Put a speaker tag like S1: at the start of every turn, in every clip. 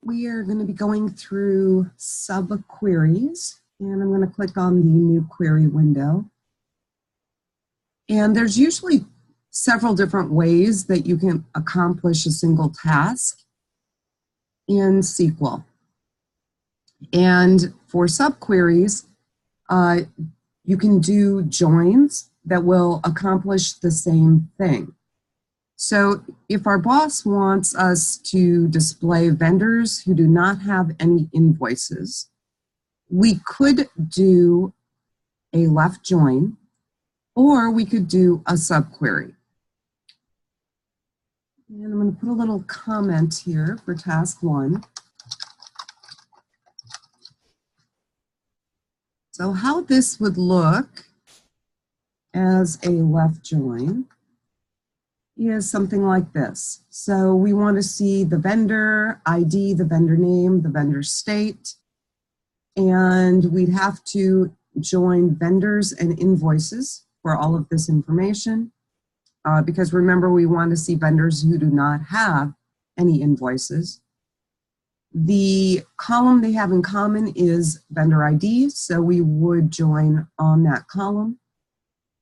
S1: we are going to be going through subqueries, and I'm going to click on the new query window. And there's usually several different ways that you can accomplish a single task in SQL. And for subqueries, you can do joins that will accomplish the same thing. So if our boss wants us to display vendors who do not have any invoices, we could do a left join, or we could do a subquery. And I'm going to put a little comment here for task 1. So how this would look as a left join is something like this. So we want to see the vendor ID, the vendor name, the vendor state, and we'd have to join vendors and invoices for all of this information, because remember, we want to see vendors who do not have any invoices. The column they have in common is vendor ID, so we would join on that column.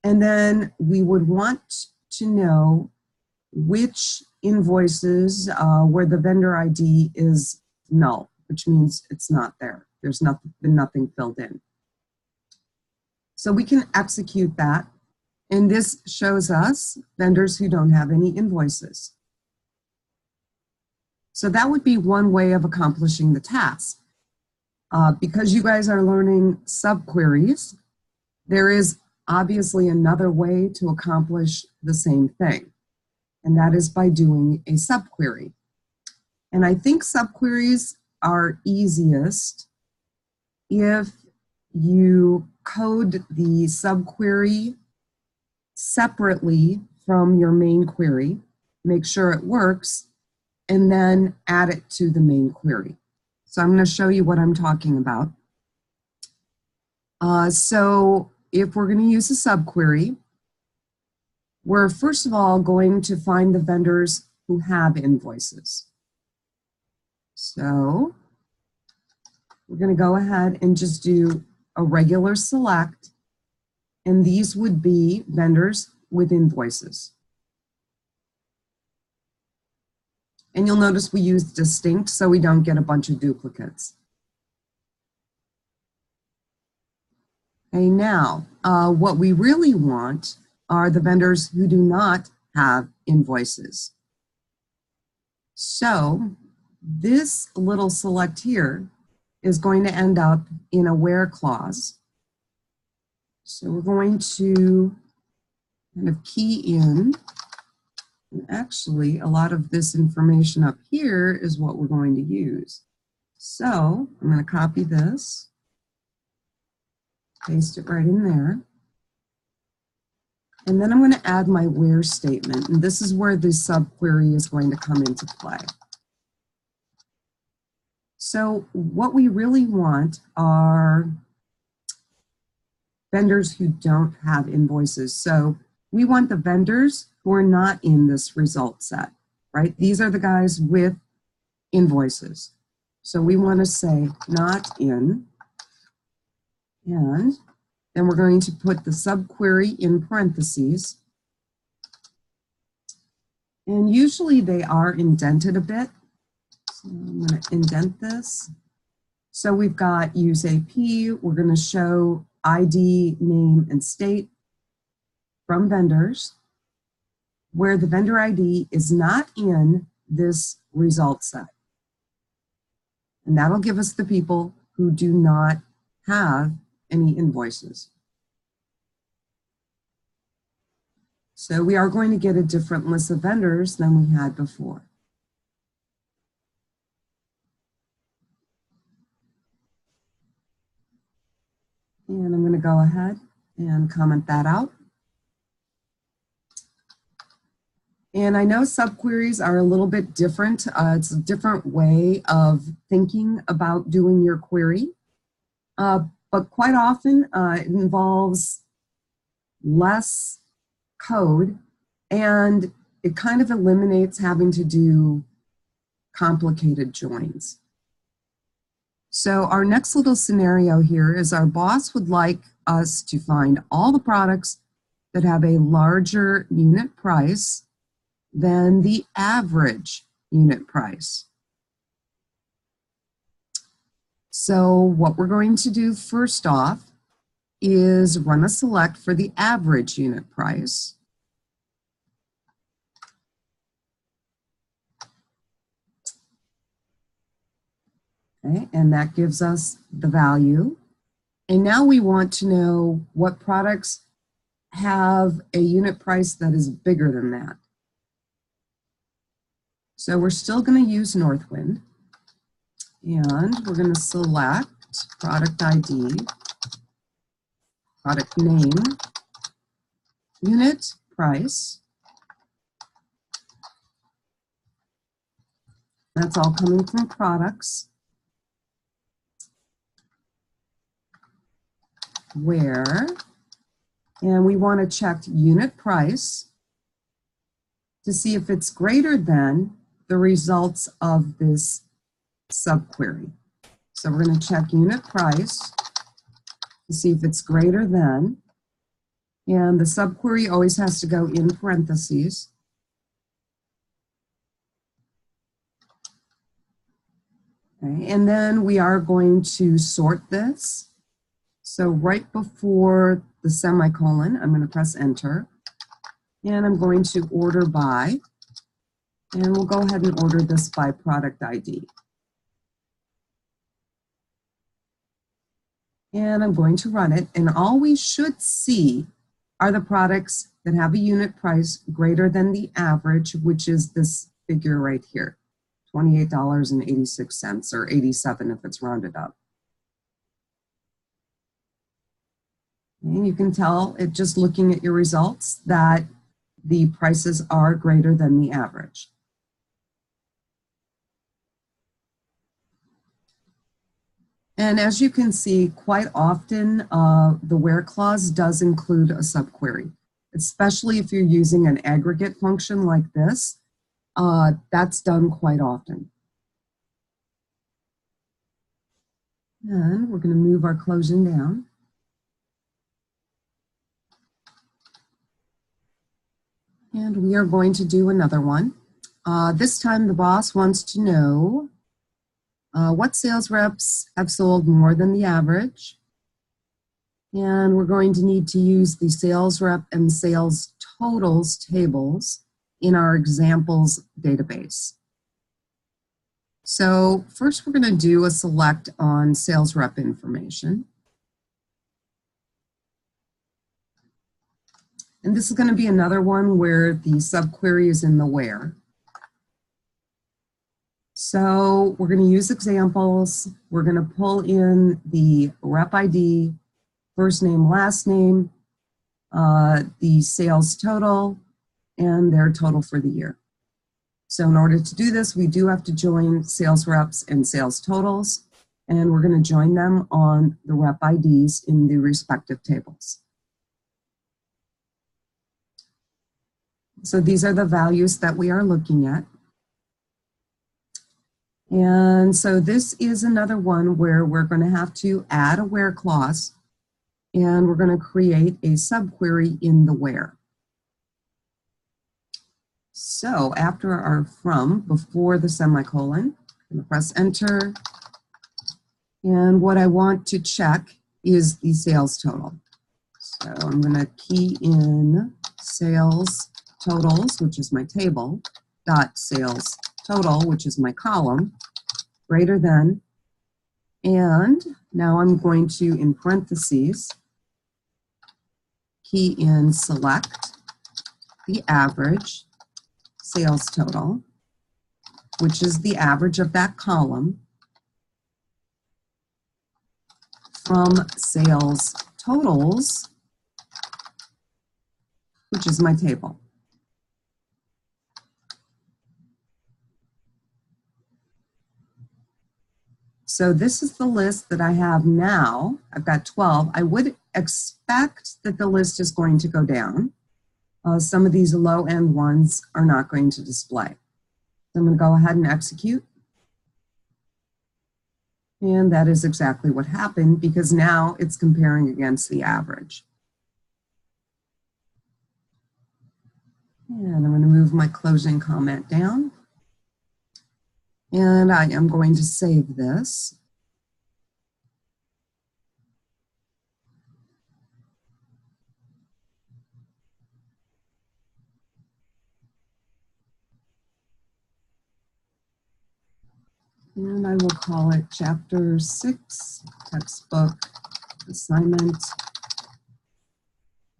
S1: And then we would want to know which invoices where the vendor ID is null, which means it's not there. There's been nothing filled in. So we can execute that, and this shows us vendors who don't have any invoices. So that would be one way of accomplishing the task. Because you guys are learning subqueries, there is obviously another way to accomplish the same thing, and that is by doing a subquery. And I think subqueries are easiest if you code the subquery separately from your main query, make sure it works, and then add it to the main query. So I'm going to show you what I'm talking about. So if we're going to use a subquery, we're first of all going to find the vendors who have invoices. So we're going to go ahead and just do a regular select, and these would be vendors with invoices. And you'll notice we use distinct so we don't get a bunch of duplicates. Okay, now, what we really want are the vendors who do not have invoices. So this little select here is going to end up in a where clause. So we're going to kind of key in, and actually a lot of this information up here is what we're going to use. So I'm going to copy this, paste it right in there, and then I'm going to add my where statement, and this is where the subquery is going to come into play. So what we really want are vendors who don't have invoices. So we want the vendors who are not in this result set, right? These are the guys with invoices. So we want to say not in, and then we're going to put the subquery in parentheses. And usually they are indented a bit. So I'm going to indent this. So we've got use AP. We're going to show ID, name, and state from vendors where the vendor ID is not in this result set. And that'll give us the people who do not have any invoices. So we are going to get a different list of vendors than we had before. And I'm going to go ahead and comment that out. And I know subqueries are a little bit different. It's a different way of thinking about doing your query. But quite often it involves less code, and it kind of eliminates having to do complicated joins. So our next little scenario here is our boss would like us to find all the products that have a larger unit price than the average unit price. So what we're going to do first off is run a select for the average unit price. Okay, and that gives us the value. And now we want to know what products have a unit price that is bigger than that. So we're still going to use Northwind, and we're going to select product ID, product name, unit price. That's all coming from products. Where, and we want to check unit price to see if it's greater than the results of this subquery. So we're going to check unit price to see if it's greater than, and the subquery always has to go in parentheses. Okay, and then we are going to sort this. So right before the semicolon, I'm going to press enter, and I'm going to order by, and we'll go ahead and order this by product ID. And I'm going to run it, and all we should see are the products that have a unit price greater than the average, which is this figure right here, $28.86, or 87 if it's rounded up. And you can tell it just looking at your results that the prices are greater than the average. And as you can see, quite often the where clause does include a subquery, especially if you're using an aggregate function like this. That's done quite often. And we're going to move our closing down. And we are going to do another one. This time the boss wants to know what sales reps have sold more than the average. And we're going to need to use the sales rep and sales totals tables in our examples database. So first we're going to do a select on sales rep information. And this is going to be another one where the subquery is in the where. So we're going to use examples. We're going to pull in the rep ID, first name, last name, the sales total, and their total for the year. So in order to do this, we do have to join sales reps and sales totals, and we're going to join them on the rep IDs in the respective tables. So these are the values that we are looking at. And so this is another one where we're going to have to add a where clause, and we're going to create a subquery in the where. So after our from, before the semicolon, I'm going to press enter. And what I want to check is the sales total. So I'm going to key in sales totals, which is my table, dot sales total, which is my column, greater than, and now I'm going to, in parentheses, key in select the average sales total, which is the average of that column, from sales totals, which is my table. So this is the list that I have now. I've got 12. I would expect that the list is going to go down. Some of these low-end ones are not going to display. So I'm going to go ahead and execute. And that is exactly what happened, because now it's comparing against the average. And I'm going to move my closing comment down. And I am going to save this. And I will call it Chapter 6, Textbook Assignment.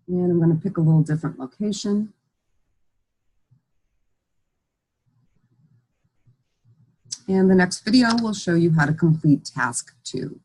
S1: And I'm going to pick a little different location. And the next video will show you how to complete task 2.